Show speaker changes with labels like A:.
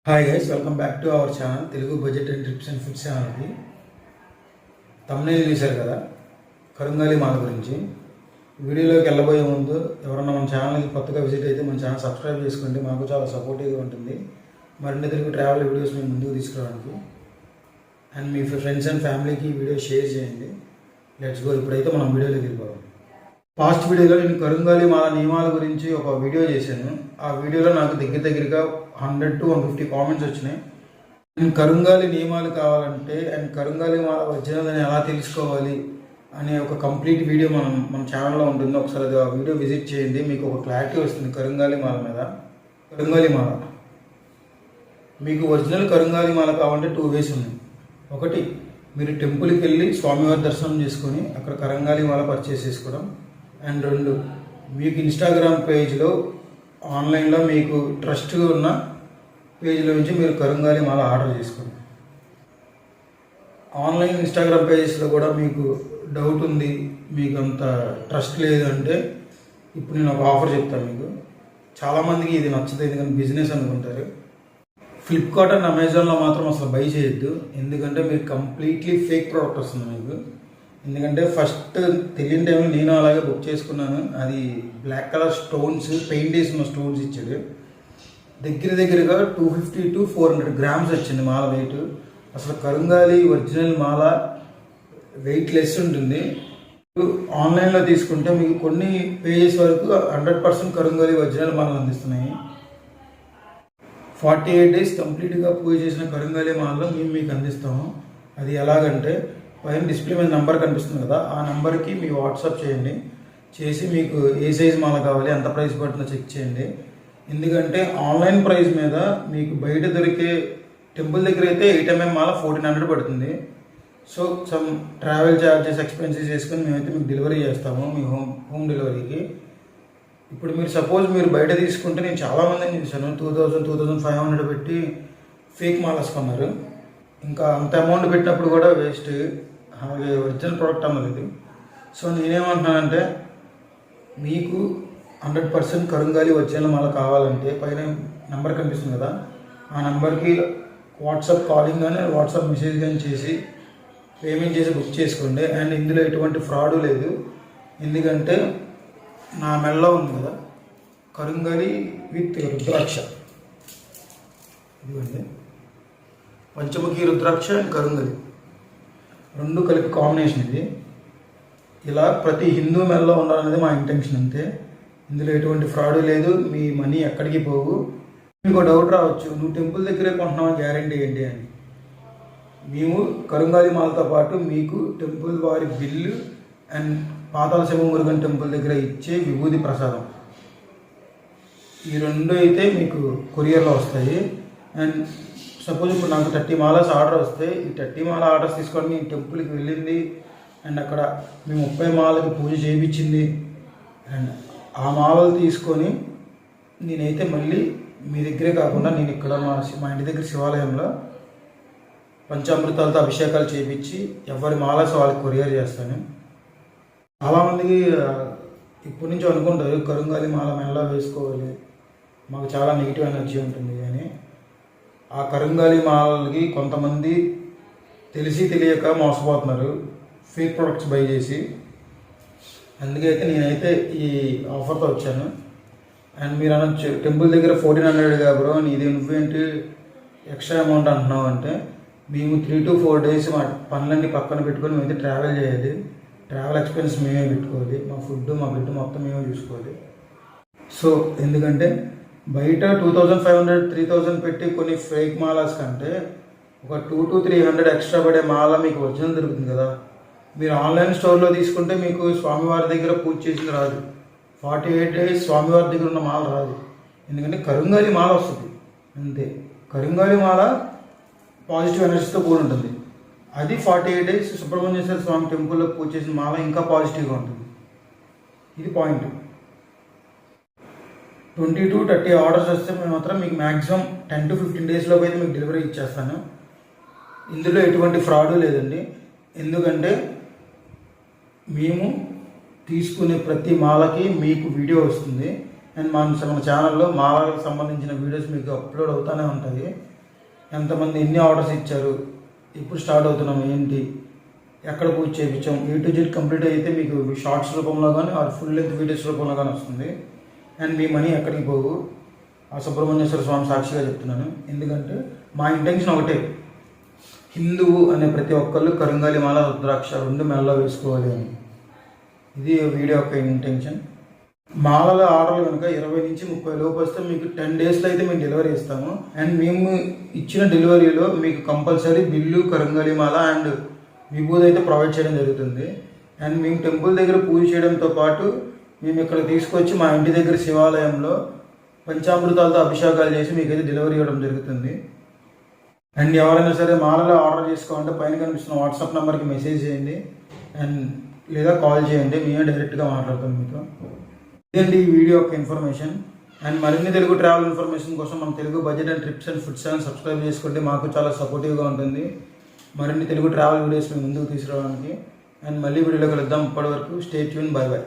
A: Hi guys, welcome back to our channel Telugu budget and trips and foods ఛానల్కి. తమ్ముళ్ళు చూశారు కదా, కరుంగాలి మాల గురించి. వీడియోలోకి వెళ్ళబోయే ముందు ఎవరన్నా మన ఛానల్కి కొత్తగా విజిట్ అయితే మన ఛానల్ సబ్స్క్రైబ్ చేసుకోండి. మాకు చాలా సపోర్టివ్గా ఉంటుంది మరిన్ని తెలుగు ట్రావెల్ వీడియోస్ మేము ముందుకు తీసుకురావడానికి. అండ్ మీ ఫ్రెండ్స్ అండ్ ఫ్యామిలీకి ఈ వీడియో షేర్ చేయండి. Let's go. ఇప్పుడైతే మనం వీడియోలోకి వెళ్ళిపోవాలి. పాస్ట్ వీడియోలో నేను కరుంగాలి మాల నియమాల గురించి ఒక వీడియో చేశాను. ఆ వీడియోలో నాకు దగ్గరగా 100 to 150 కామెంట్స్ వచ్చినాయి. నేను కరుంగాలి నియమాలు కావాలంటే అండ్ కరుంగాలి మాల వచ్చినదని ఎలా తెలుసుకోవాలి అనే ఒక కంప్లీట్ వీడియో మన ఛానల్లో ఉంటుంది. ఒకసారి ఆ వీడియో విజిట్ చేయండి, మీకు ఒక క్లారిటీ వస్తుంది కరుంగాలి మాల మీద. కరుంగాలి మాల మీకు ఒరిజినల్ కరుంగాలి మాల కావాలంటే 2 వేస్ ఉన్నాయి. ఒకటి, మీరు టెంపుల్కి వెళ్ళి స్వామివారి దర్శనం చేసుకొని అక్కడ కరుంగాలి మాల పర్చేస్ చేసుకోవడం. అండ్ 2, మీకు ఇన్స్టాగ్రామ్ పేజ్లో ఆన్లైన్లో మీకు ట్రస్ట్గా ఉన్న పేజ్లో నుంచి మీరు కరుంగాలి మాల ఆర్డర్ చేసుకోండి. ఆన్లైన్ ఇన్స్టాగ్రామ్ పేజెస్లో కూడా మీకు డౌట్ ఉంది, మీకు అంత ట్రస్ట్ లేదు అంటే ఇప్పుడు నేను ఒక ఆఫర్ చెప్తాను మీకు. చాలామందికి ఇది నచ్చదు, ఎందుకంటే బిజినెస్ అనుకుంటారు. ఫ్లిప్కార్ట్ అండ్ అమెజాన్లో మాత్రం అసలు బై చేయొద్దు, ఎందుకంటే మీరు కంప్లీట్లీ ఫేక్ ప్రోడక్ట్ వస్తుంది మీకు. ఎందుకంటే ఫస్ట్ తెలియని టైంలో నేను అలాగే బుక్ చేసుకున్నాను. అది బ్లాక్ కలర్ స్టోన్స్, పెయింట్ వేసిన స్టోన్స్ ఇచ్చాడు. దగ్గరగా 250 to 400 grams వచ్చింది మాల వెయిట్. అసలు కరుంగాలి ఒరిజినల్ మాల వెయిట్ లెస్ ఉంటుంది. ఆన్లైన్లో తీసుకుంటే మీకు కొన్ని పేజెస్ వరకు 100% కరుంగాలి ఒరిజినల్ మాలలు అందిస్తున్నాయి. 48 days కంప్లీట్గా పూజ చేసిన కరుంగాలి మాలలో మేము మీకు అందిస్తాము. అది ఎలాగంటే, పైన డిస్ప్లే మీద నెంబర్ కనిపిస్తుంది కదా, ఆ నెంబర్కి మీ వాట్సాప్ చేయండి. చేసి మీకు ఏ సైజ్ మాల కావాలి, ఎంత ప్రైస్ పడుతుందో చెక్ చేయండి. ఎందుకంటే ఆన్లైన్ ప్రైస్ మీద మీకు బయట దొరికే టెంపుల్ దగ్గర అయితే 8 mm మాల 1400 పడుతుంది. So some travel charges, expenses చేసుకొని మేమైతే మీకు డెలివరీ చేస్తాము మీ హోమ్ డెలివరీకి. ఇప్పుడు మీరు సపోజ్ మీరు బయట తీసుకుంటే, నేను చాలామందిని చూశాను 2000-2500 పెట్టి ఫేక్ మాలస్ కొన్నారు. ఇంకా అంత అమౌంట్ పెట్టినప్పుడు కూడా వేస్ట్, అలాగే ఒరిజినల్ ప్రోడక్ట్ అన్నది. సో నేనేమంటున్నానంటే, మీకు 100% కరుంగాలి ఒరిజినల్ మాల కావాలంటే పైన నెంబర్ కనిపిస్తుంది కదా, ఆ నెంబర్కి వాట్సాప్ కాలింగ్ కానీ వాట్సాప్ మెసేజ్ కానీ చేసి పేమెంట్ చేసి బుక్ చేసుకోండి. అండ్ ఇందులో ఎటువంటి ఫ్రాడు లేదు, ఎందుకంటే నా మెల్లో ఉంది కదా కరుంగాలి విత్ రుద్రాక్ష. ఇదిగోండి, పంచముఖి రుద్రాక్ష అండ్ కరుంగాలి 2 కలిపి కాంబినేషన్ ఇది. ఇలా ప్రతి హిందూ మెల్లో ఉండాలనేది మా ఇంటెన్షన్ అంతే. ఇందులో ఎటువంటి ఫ్రాడ్ లేదు, మీ మనీ ఎక్కడికి పోవు. మీకు డౌట్ రావచ్చు, నువ్వు టెంపుల్ దగ్గరే కొంటున్నావా, గ్యారంటీ ఏంటి అని. మేము కరుంగాలి మాలతో పాటు మీకు టెంపుల్ వారి బిల్లు అండ్ పాతాళ శివమురుగన్ టెంపుల్ దగ్గర ఇచ్చే విభూతి ప్రసాదం, ఈ 2 అయితే మీకు కొరియర్లో వస్తాయి. అండ్ సపోజ్ ఇప్పుడు నాకు 30 మాలస్ ఆర్డర్ వస్తే, ఈ 30 మాల ఆర్డర్స్ తీసుకొని నేను టెంపుల్కి వెళ్ళింది అండ్ అక్కడ మేము 30 మాలకి పూజ చేయించింది అండ్ ఆ మాలలు తీసుకొని నేనైతే మళ్ళీ మీ దగ్గరే కాకుండా నేను ఇక్కడ మా ఇంటి దగ్గర శివాలయంలో పంచామృతాలతో అభిషేకాలు చేయించి ఎవరి మాలస్ వాళ్ళకి కొరియర్ చేస్తాను. చాలామందికి ఇప్పటి నుంచి అనుకుంటారు కరుంగాలి మాల మెల్ల వేసుకోవాలి, మాకు చాలా నెగిటివ్ ఎనర్జీ ఉంటుంది అని. ఆ కరుంగాలి మాలకి కొంతమంది తెలిసి తెలియక మోసపోతున్నారు, ఫేక్ ప్రొడక్ట్స్ బై చేసి. అందుకైతే నేనైతే ఈ ఆఫర్తో వచ్చాను. అండ్ మీరు అనొచ్చు, టెంపుల్ దగ్గర 1400 బ్రో, నీది నువ్వేంటి ఎక్స్ట్రా అమౌంట్ అంటున్నావు అంటే, మేము 3 to 4 days మా పనులన్నీ పక్కన పెట్టుకొని మేమైతే ట్రావెల్ చేయాలి. ట్రావెల్ ఎక్స్పెన్స్ మేమే పెట్టుకోవాలి, మా ఫుడ్ మా బెడ్ మొత్తం మేమే చూసుకోవాలి. సో ఎందుకంటే బయట 2500-3000 పెట్టి కొన్ని ఫేక్ మాలాస్ కంటే ఒక 200 to 300 ఎక్స్ట్రా పడే మాల మీకు ఒరిజినల్ దొరుకుతుంది కదా. మీరు ఆన్లైన్ స్టోర్లో తీసుకుంటే మీకు స్వామివారి దగ్గర పూజ చేసింది రాదు, 48 days స్వామివారి దగ్గర ఉన్న మాల రాదు. ఎందుకంటే కరుంగాలి మాల వస్తుంది అంతే. కరుంగాలి మాల పాజిటివ్ ఎనర్జీతో కూడి ఉంటుంది. అది 48 days సుబ్రహ్మణ్యేశ్వర స్వామి టెంపుల్లో పూజ చేసిన మాల ఇంకా పాజిటివ్గా ఉంటుంది. ఇది పాయింట్. 20 to 30 ఆర్డర్స్ వస్తే మేము మాత్రం మీకు మ్యాక్సిమం 10 to 15 daysలో అయితే మీకు డెలివరీ ఇచ్చేస్తాను. ఇందులో ఎటువంటి ఫ్రాడు లేదండి, ఎందుకంటే మేము తీసుకునే ప్రతి మాలకి మీకు వీడియో వస్తుంది. అండ్ మన ఛానల్లో మాలకు సంబంధించిన వీడియోస్ మీకు అప్లోడ్ అవుతూనే ఉంటాయి. ఎంతమంది ఎన్ని ఆర్డర్స్ ఇచ్చారు, ఎప్పుడు స్టార్ట్ అవుతున్నాం, ఏంటి, ఎక్కడ పూజ చేయించాం, A to Z కంప్లీట్ అయితే మీకు షార్ట్స్ రూపంలో కానీ ఆర్ ఫుల్ లెంత్ వీడియోస్ రూపంలో కానీ వస్తుంది. అండ్ మీ మనీ ఎక్కడికి పోవు. ఆ సుబ్రహ్మణ్యేశ్వర స్వామి సాక్షిగా చెప్తున్నాను. ఎందుకంటే మా ఇంటెన్షన్ ఒకటే, హిందువు అనే ప్రతి ఒక్కళ్ళు కరుంగాలి మాల రుద్రాక్ష 2 మెడలో వేసుకోవాలి అని. ఇది వీడియో యొక్క ఇంటెన్షన్. మాలల ఆర్డర్లు కనుక 20 నుంచి 30 లోపు వస్తే మీకు 10 డేస్లో అయితే మేము డెలివరీ ఇస్తాము. అండ్ మేము ఇచ్చిన డెలివరీలో మీకు కంపల్సరీ బిల్లు, కరుంగాలి మాల అండ్ విభూది అయితే ప్రొవైడ్ చేయడం జరుగుతుంది. అండ్ మేము టెంపుల్ దగ్గర పూజ చేయడంతో పాటు మేము ఇక్కడ తీసుకొచ్చి మా ఇంటి దగ్గర శివాలయంలో పంచామృతాలతో అభిషేకాలు చేసి మీకైతే డెలివరీ ఇవ్వడం జరుగుతుంది. అండ్ ఎవరైనా సరే మాలలో ఆర్డర్ చేసుకోవాలంటే పైన కనిపిస్తున్న వాట్సాప్ నెంబర్కి మెసేజ్ చేయండి అండ్ లేదా కాల్ చేయండి. మేమే డైరెక్ట్గా మాట్లాడతాం మీతో. ఇదండి ఈ వీడియో యొక్క ఇన్ఫర్మేషన్. అండ్ మరిన్ని తెలుగు ట్రావెల్ ఇన్ఫర్మేషన్ కోసం మన Telugu budget and trips and foods channel subscribe చేసుకుంటే మాకు చాలా సపోర్టివ్గా ఉంటుంది మరిన్ని తెలుగు ట్రావెల్ వీడియోస్ మేము ముందుకు తీసుకురావడానికి. అండ్ మళ్ళీ వీడియోలో కలుద్దాం. ఇప్పటి వరకు స్టే ట్యూన్. By by.